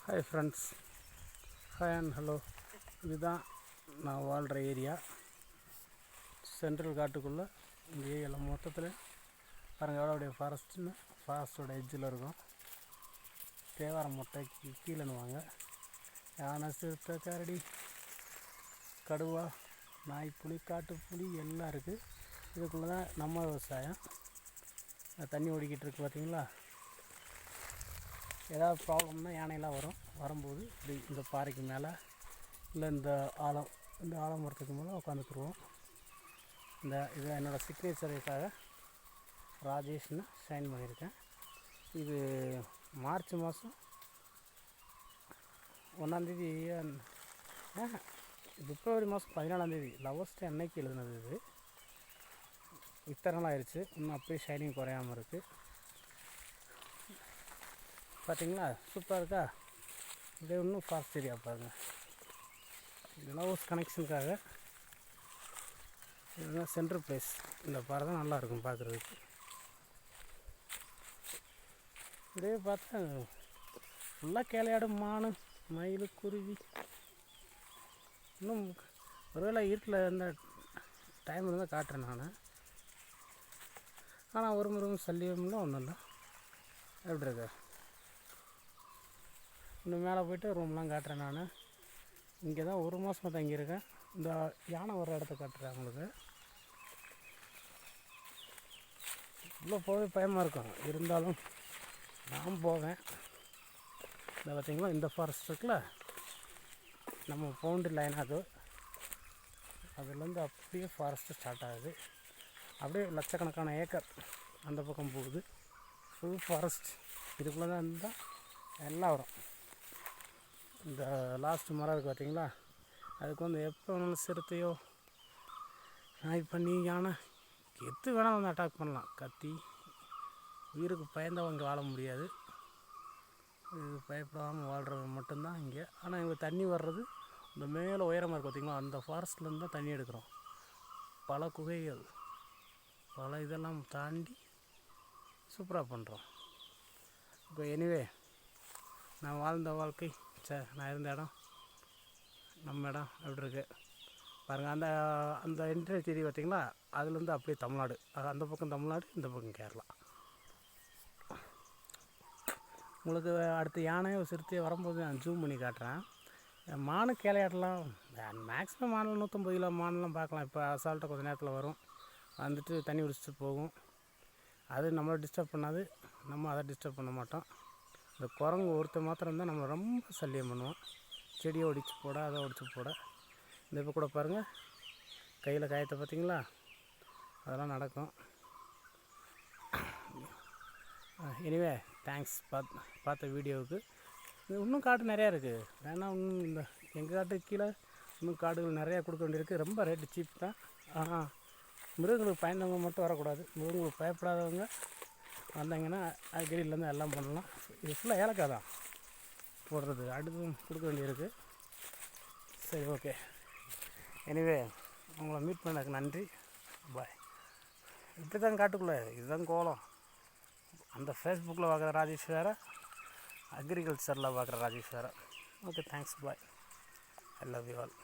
Hi friends, hi and hello. இதுதான் நான் வாழ்கிற ஏரியா, சென்ட்ரல் காட்டுக்குள்ளே. இந்த ஏரியாவில் மொத்தத்தில் பாருங்கள் எவ்வளோடைய ஃபாரஸ்ட்டோட எட்ஜில் இருக்கும். தேவாரம் மொட்டைக்கு கீழேன்னுவாங்க. யானை, சிறுத்தை, கரடி, கடுவா, நாய், புலி, காட்டுப்புலி எல்லாம் இருக்குது. இதுக்குள்ளே தான் நம்ம விவசாயம். தண்ணி ஓடிக்கிட்டு இருக்குது பார்த்தீங்களா. ஏதாவது ப்ராப்ளம்னா யானையெல்லாம் வரும்போது இப்படி இந்த பாறைக்கு மேலே இல்லை இந்த ஆலமரத்துக்கு மேலே உட்காந்துக்குருவோம். இது என்னோடய சிக்னேச்சருக்காக ராஜேஷ்னு சைன் பண்ணியிருக்கேன். இது மார்ச் மாதம் 1ஆந்தேதி, பிப்ரவரி மாதம் 14ஆந்தேதி லவர்ஸ் டே அன்னைக்கு எழுதுனது. இது இத்தனை நாள் ஆயிடுச்சு, இன்னும் அப்படியே ஷைனிங் குறையாமல் இருக்குது. பார்த்தீங்களா, சூப்பராக இருக்கா. இதே இன்னும் ஃபாஸ்ட் ஏரியா பாருங்கள். இதெல்லாம் ஒரு கனெக்ஷனுக்காக. இதுதான் சென்ட்ரல் பிளேஸ். இந்த பாறை தான் நல்லாயிருக்கும் பார்க்குறதுக்கு. இப்படியே பார்த்தா ஃபுல்லாக கேளையாடு, மான், மயில், குருவி. இன்னும் ஒருவேளை இருட்டில் இருந்த டைம் இருந்தால் காட்டுறேன் நான். ஆனால் ஒரு முருகும் சல்லியம்லாம் ஒன்றும் இல்லை. எப்படி இருக்கு. இன்னும் மேலே போய்ட்டு ரூம்லாம் காட்டுறேன் நான். இங்கே தான் ஒரு மாதமாக தங்கியிருக்கேன். இந்த யானை வர இடத்த காட்டுறேன் உங்களுக்கு. உள்ளே போகவே பயமாக இருக்கும், இருந்தாலும் நான் போவேன். இந்த பார்த்திங்களா, இந்த ஃபாரஸ்ட் இருக்குல்ல, நம்ம பவுண்ட்ரி லைன் அதுலேருந்து அப்படியே ஃபாரஸ்ட்டு ஸ்டார்ட் ஆகுது. அப்படியே லட்சக்கணக்கான ஏக்கர் அந்த பக்கம் போகுது. Full forest. இதுக்குள்ளே தான் இருந்தால் எல்லாம் வரும். இந்த லாஸ்ட்டு மரம் இருக்குது பார்த்தீங்களா, அதுக்கு வந்து எப்போ வேணாலும் சிறுத்தையோ, நாய், பண்ணி, யானை எது வேணாலும் வந்து அட்டாக் பண்ணலாம். கத்தி, உயிருக்கு பயந்தவங்க இங்கே வாழ முடியாது. இது பயப்படாமல் வாழ்கிறது மட்டும்தான் இங்கே. ஆனால் இங்கே தண்ணி வர்றது இந்த மேலே உயரமாக இருக்குது பார்த்தீங்களா, அந்த ஃபாரஸ்ட்லேருந்து தான் தண்ணி எடுக்கிறோம். பல குகைகள், பல இதெல்லாம் தாண்டி சூப்பராக பண்ணுறோம். இப்போ எனிவே, நான் வாழ்ந்த வாழ்க்கை, நான் இருந்த இடம், நம்ம இடம் எப்படி இருக்கு பாருங்கள். அந்த என்ட்ரி தெரியும் பார்த்தீங்களா, அதுலேருந்து அப்படியே தமிழ்நாடு. அந்த பக்கம் தமிழ்நாடு, இந்த பக்கம் கேரளா. உங்களுக்கு அடுத்து யானையோ சிறுத்தையோ வரும்போது நான் ஜூம் பண்ணி காட்டுறேன். மானு கேளையாடலாம். மேக்ஸிமம் மானில் 150 கிலோ மானெலாம் பார்க்கலாம். இப்போ அசால்ட்டாக கொஞ்சம் நேரத்தில் வரும், வந்துட்டு தண்ணி குடிச்சிட்டு போகும். அது நம்மளை டிஸ்டர்ப் பண்ணாது, நம்ம அதை டிஸ்டர்ப் பண்ண மாட்டோம். இந்த குரங்கு ஒருத்தர் மாத்திரம் தான் நம்ம ரொம்ப சல்லியம் பண்ணுவோம். செடியை ஒடிச்சு போட, அதை ஒடிச்சு போட. இந்த இப்போ கூட பாருங்கள், கையில் காயத்தை பார்த்தீங்களா, அதெல்லாம் நடக்கும். எனிவே, தேங்க்ஸ் பார்த்த வீடியோவுக்கு. இன்னும் காடு நிறையா இருக்குது. வேணா இன்னும் இந்த எங்கள் காட்டுக்கு கீழே இன்னும் காடுகள் நிறையா கொடுக்க வேண்டியிருக்கு. ரொம்ப ரேட்டு சீப் தான். ஆனால் மிருகங்களுக்கு பயந்தவங்க மட்டும் வரக்கூடாது. மிருகங்களுக்கு பயப்படாதவங்க வந்தாங்கன்னா அக்ரிலேருந்து எல்லாம் பண்ணலாம். இது ஃபுல்லாக ஏலக்காய் தான் போடுறது, அடுத்து கொடுக்க வேண்டியிருக்கு. சரி, ஓகே. எனிவே, உங்களை மீட் பண்ணதுக்கு நன்றி. பாய். இப்படி தான் காட்டுக்குள்ளே, இதுதான் கோலம். அந்த ஃபேஸ்புக்கில் பார்க்குற ராஜேஷ் வேறு, அக்ரிகல்ச்சரில் பார்க்குற ராஜேஷ் வேறு. Okay, thanks, bye. I love you all.